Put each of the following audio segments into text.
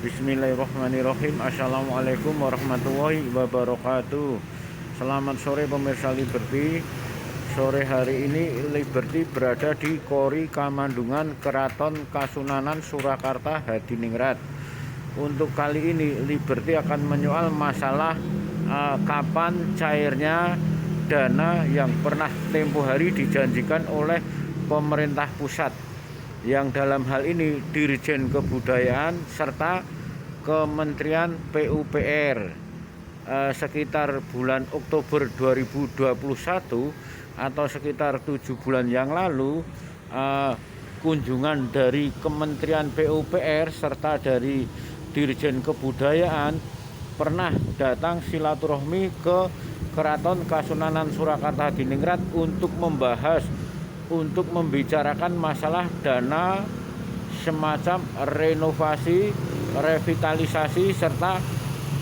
Bismillahirrahmanirrahim. Assalamualaikum warahmatullahi wabarakatuh. Selamat sore pemirsa Liberty. Sore hari ini Liberty berada di Kori Kamandungan, Keraton Kasunanan Surakarta Hadiningrat. Untuk kali ini Liberty akan menyoal masalah kapan cairnya dana yang pernah tempo hari dijanjikan oleh pemerintah pusat, yang dalam hal ini Dirjen Kebudayaan serta Kementerian PUPR sekitar bulan Oktober 2021 atau sekitar 7 bulan yang lalu. Kunjungan dari Kementerian PUPR serta dari Dirjen Kebudayaan pernah datang silaturahmi ke Keraton Kasunanan Surakarta Hadiningrat untuk membicarakan masalah dana semacam renovasi, revitalisasi serta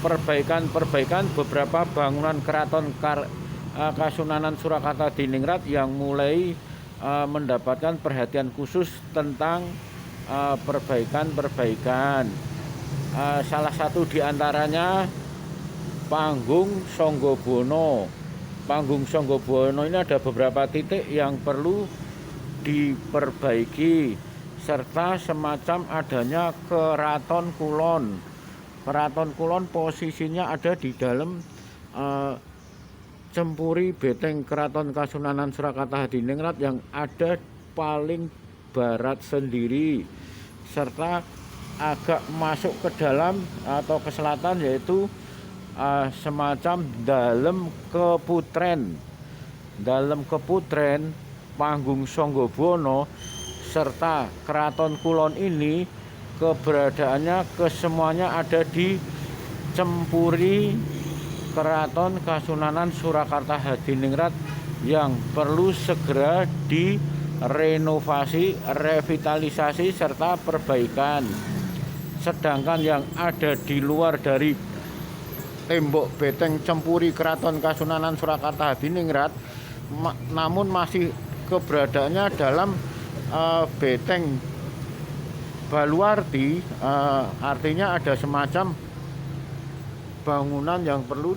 perbaikan beberapa bangunan Keraton Kasunanan Surakarta Hadiningrat yang mulai mendapatkan perhatian khusus tentang perbaikan. Salah satu diantaranya Panggung Sanggabono. Panggung Sanggabono ini ada beberapa titik yang perlu diperbaiki, serta semacam adanya Keraton Kulon. Keraton Kulon posisinya ada di dalam Cempuri Beteng Keraton Kasunanan Surakarta Hadiningrat yang ada paling barat sendiri, serta agak masuk ke dalam atau ke selatan, yaitu semacam Dalem Keputren, Panggung Sanggabono serta Keraton Kulon ini keberadaannya kesemuanya ada di Cempuri Keraton Kasunanan Surakarta Hadiningrat yang perlu segera direnovasi, revitalisasi serta perbaikan. Sedangkan yang ada di luar dari tembok beteng Cempuri Keraton Kasunanan Surakarta Hadiningrat namun masih keberadaannya dalam beteng Baluarti, artinya ada semacam bangunan yang perlu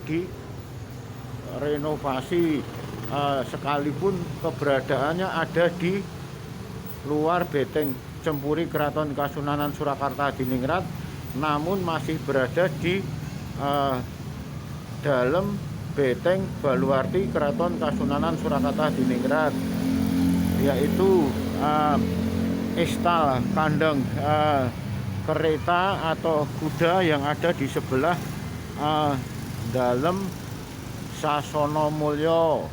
direnovasi, sekalipun keberadaannya ada di luar beteng Cempuri Keraton Kasunanan Surakarta Hadiningrat, namun masih berada di dalam beteng Baluarti Keraton Kasunanan Surakarta Hadiningrat, yaitu istal kandang kereta atau kuda yang ada di sebelah dalam Sasono Mulyo.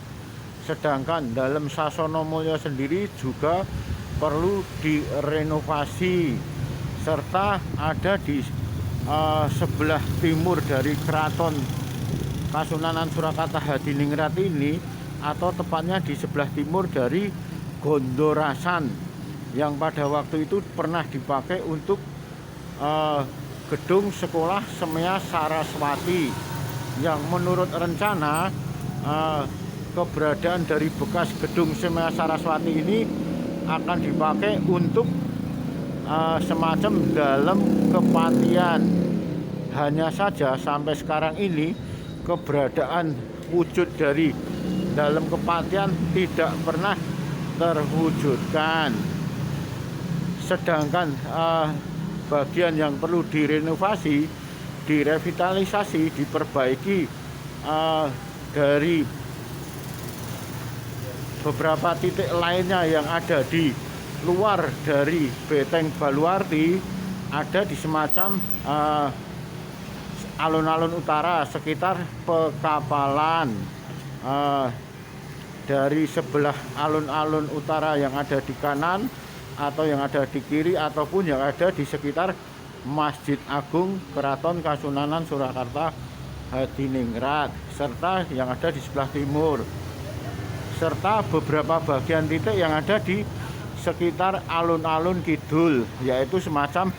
Sedangkan dalam Sasono Mulyo sendiri juga perlu direnovasi, serta ada di sebelah timur dari Keraton Kasunanan Surakarta Hadiningrat ini, atau tepatnya di sebelah timur dari Gondorasan, yang pada waktu itu pernah dipakai untuk gedung sekolah Semea Saraswati, yang menurut rencana keberadaan dari bekas gedung Semea Saraswati ini akan dipakai untuk semacam dalam kepatian. Hanya saja sampai sekarang ini keberadaan wujud dari dalam kepatian tidak pernah terwujudkan. Sedangkan bagian yang perlu direnovasi, direvitalisasi, diperbaiki dari beberapa titik lainnya yang ada di luar dari beteng Baluarti, ada di semacam alun-alun utara sekitar Pekapalan. Dari sebelah alun-alun utara yang ada di kanan atau yang ada di kiri ataupun yang ada di sekitar Masjid Agung Keraton Kasunanan Surakarta Hadiningrat, serta yang ada di sebelah timur, serta beberapa bagian titik yang ada di sekitar alun-alun kidul, yaitu semacam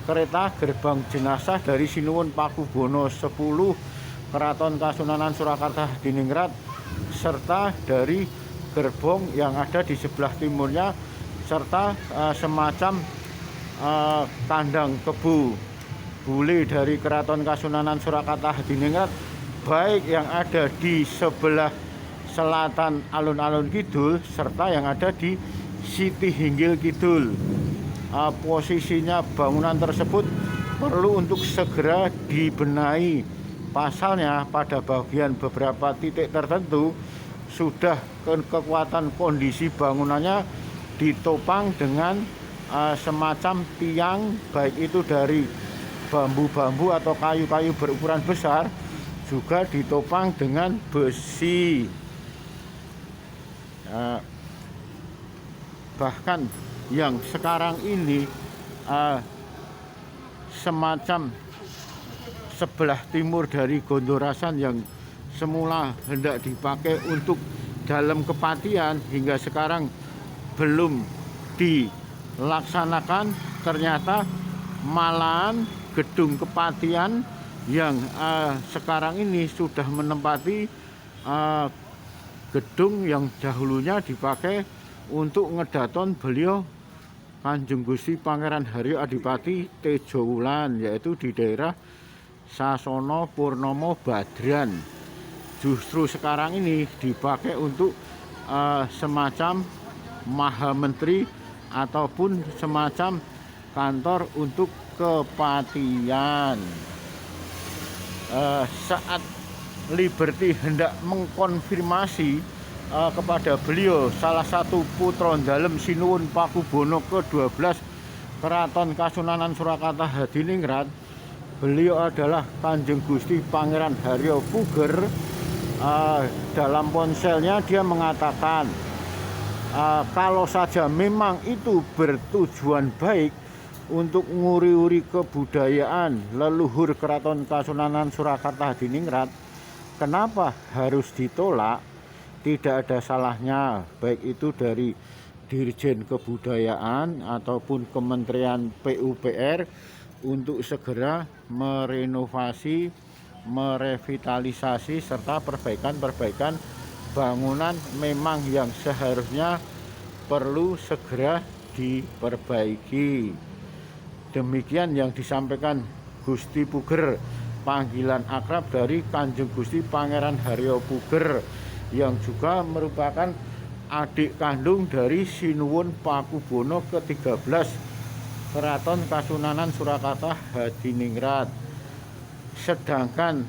kereta gerbang jenazah dari Sinuwun Pakubono 10 Keraton Kasunanan Surakarta Hadiningrat, serta dari gerbong yang ada di sebelah timurnya, serta semacam kandang kebu bule dari Keraton Kasunanan Surakarta Hadiningrat, baik yang ada di sebelah selatan alun-alun kidul serta yang ada di Siti Hinggil Kidul. Posisinya bangunan tersebut perlu untuk segera dibenahi. Pasalnya pada bagian beberapa titik tertentu sudah kekuatan kondisi bangunannya ditopang dengan semacam tiang, baik itu dari bambu-bambu atau kayu-kayu berukuran besar, juga ditopang dengan besi. Bahkan yang sekarang ini semacam sebelah timur dari Gondorasan yang semula hendak dipakai untuk dalam kepatian hingga sekarang belum dilaksanakan, ternyata malahan gedung kepatian yang sekarang ini sudah menempati gedung yang dahulunya dipakai untuk ngedaton beliau Kanjeng Gusti Pangeran Haryo Adipati Tejo Wulan, yaitu di daerah Sasono Purnomo Badran. Justru sekarang ini dipakai untuk semacam Maha Menteri ataupun semacam kantor untuk kepatian. Saat Liberty hendak mengkonfirmasi kepada beliau salah satu putra dalem Sinuwun Pakubono ke-12 Keraton Kasunanan Surakarta Hadiningrat, beliau adalah Kanjeng Gusti Pangeran Haryo Puger. Dalam ponselnya dia mengatakan kalau saja memang itu bertujuan baik untuk nguri-uri kebudayaan leluhur Keraton Kasunanan Surakarta Hadiningrat, kenapa harus ditolak? Tidak ada salahnya, baik itu dari Dirjen Kebudayaan ataupun Kementerian PUPR untuk segera merenovasi, merevitalisasi serta perbaikan-perbaikan bangunan memang yang seharusnya perlu segera diperbaiki. Demikian yang disampaikan Gusti Puger, panggilan akrab dari Kanjeng Gusti Pangeran Haryo Puger, yang juga merupakan adik kandung dari Sinuwun Pakubono ke-13 Keraton Kasunanan Surakarta Hadiningrat. Sedangkan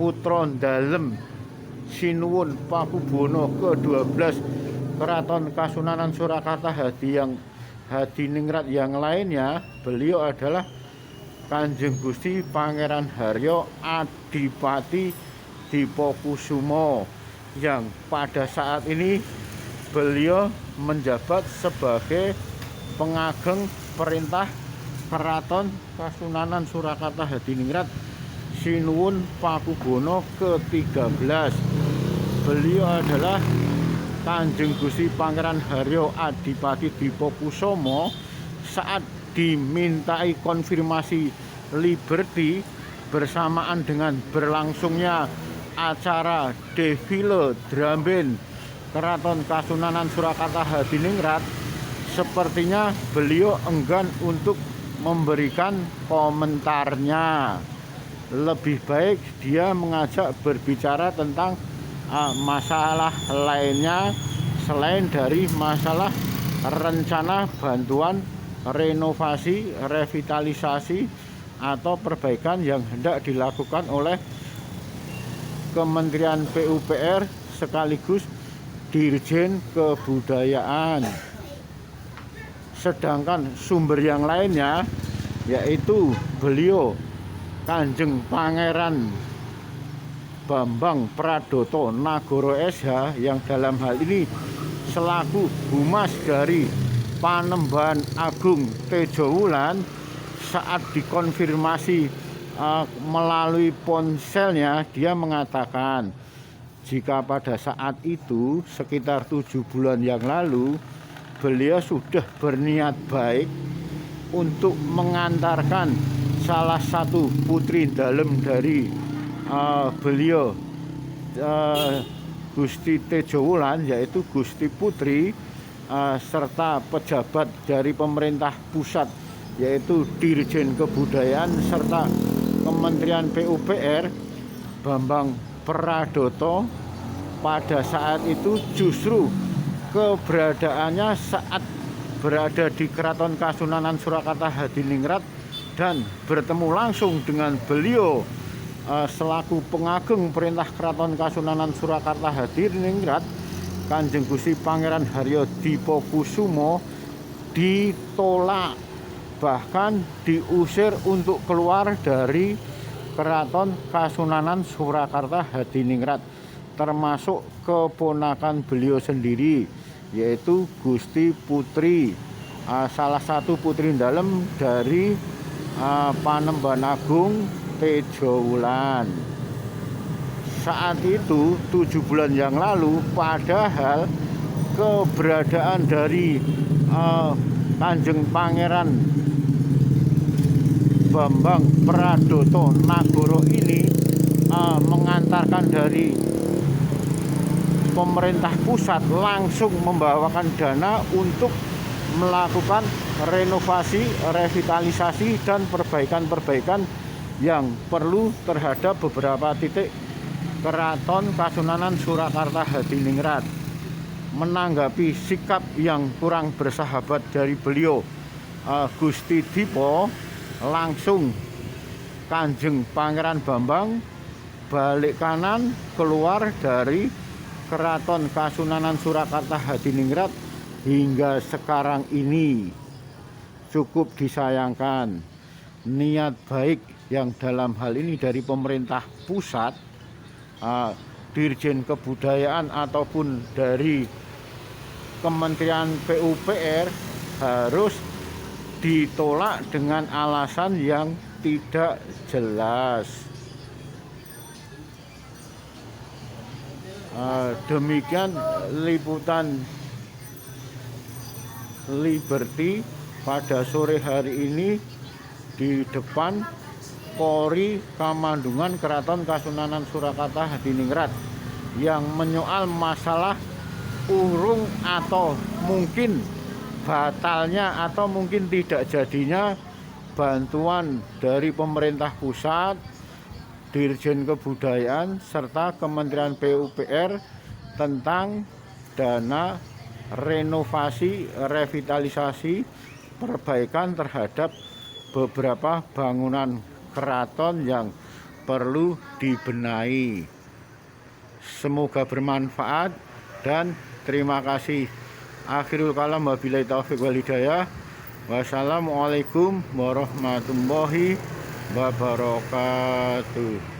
putra dalem Sinuwun Pakubono ke-12 Keraton Kasunanan Surakarta Hadiningrat yang lainnya, beliau adalah Kanjeng Gusti Pangeran Haryo Adipati Dipokusumo, yang pada saat ini beliau menjabat sebagai pengageng perintah Keraton Kasunanan Surakarta Hadiningrat Sinuwun Pakubono ke-13. Beliau adalah Kanjeng Gusti Pangeran Haryo Adipati Dipokusumo saat dimintai konfirmasi Liberty bersamaan dengan berlangsungnya acara defile drum band Keraton Kasunanan Surakarta Hadiningrat. Sepertinya beliau enggan untuk memberikan komentarnya. Lebih baik dia mengajak berbicara tentang masalah lainnya selain dari masalah rencana bantuan renovasi, revitalisasi atau perbaikan yang hendak dilakukan oleh Kementerian PUPR sekaligus Dirjen Kebudayaan. Sedangkan sumber yang lainnya yaitu beliau Kanjeng Pangeran Bambang Pradoto Nagoro SH, yang dalam hal ini selaku Humas dari Panembahan Agung Tejo Wulan, saat dikonfirmasi melalui ponselnya, dia mengatakan jika pada saat itu sekitar 7 bulan yang lalu beliau sudah berniat baik untuk mengantarkan salah satu putri dalem dari beliau Gusti Tejo Wulan, yaitu Gusti Putri, serta pejabat dari pemerintah pusat yaitu Dirjen Kebudayaan serta Kementerian PUPR Bambang Pradoto pada saat itu justru keberadaannya saat berada di Keraton Kasunanan Surakarta Hadiningrat dan bertemu langsung dengan beliau selaku pengageng perintah Keraton Kasunanan Surakarta Hadiningrat Kanjeng Gusti Pangeran Haryo Dipokusumo ditolak, bahkan diusir untuk keluar dari Keraton Kasunanan Surakarta Hadiningrat, termasuk keponakan beliau sendiri, yaitu Gusti Putri, salah satu putri dalem dari Panembahan Agung Tejowulan. Saat itu 7 bulan yang lalu, padahal keberadaan dari Kanjeng Pangeran Bambang Pradoto Nagoro ini mengantarkan dari pemerintah pusat langsung membawakan dana untuk melakukan renovasi, revitalisasi, dan perbaikan-perbaikan yang perlu terhadap beberapa titik Keraton Kasunanan Surakarta Hadiningrat. Menanggapi sikap yang kurang bersahabat dari beliau, Gusti Dipo, langsung Kanjeng Pangeran Bambang balik kanan keluar dari Keraton Kasunanan Surakarta Hadiningrat hingga sekarang ini. Cukup disayangkan, niat baik yang dalam hal ini dari pemerintah pusat, Dirjen Kebudayaan ataupun dari Kementerian PUPR harus ditolak dengan alasan yang tidak jelas. Demikian liputan Liberty pada sore hari ini di depan Polri Kamandungan Keraton Kasunanan Surakarta Hadiningrat yang menyoal masalah urung atau mungkin batalnya atau mungkin tidak jadinya bantuan dari pemerintah pusat, Dirjen Kebudayaan serta Kementerian PUPR tentang dana renovasi, revitalisasi, perbaikan terhadap beberapa bangunan keraton yang perlu dibenahi. Semoga bermanfaat dan terima kasih. Akhirul kalam, wabillahi taufiq wal hidayah. Wassalamualaikum warahmatullahi wabarakatuh.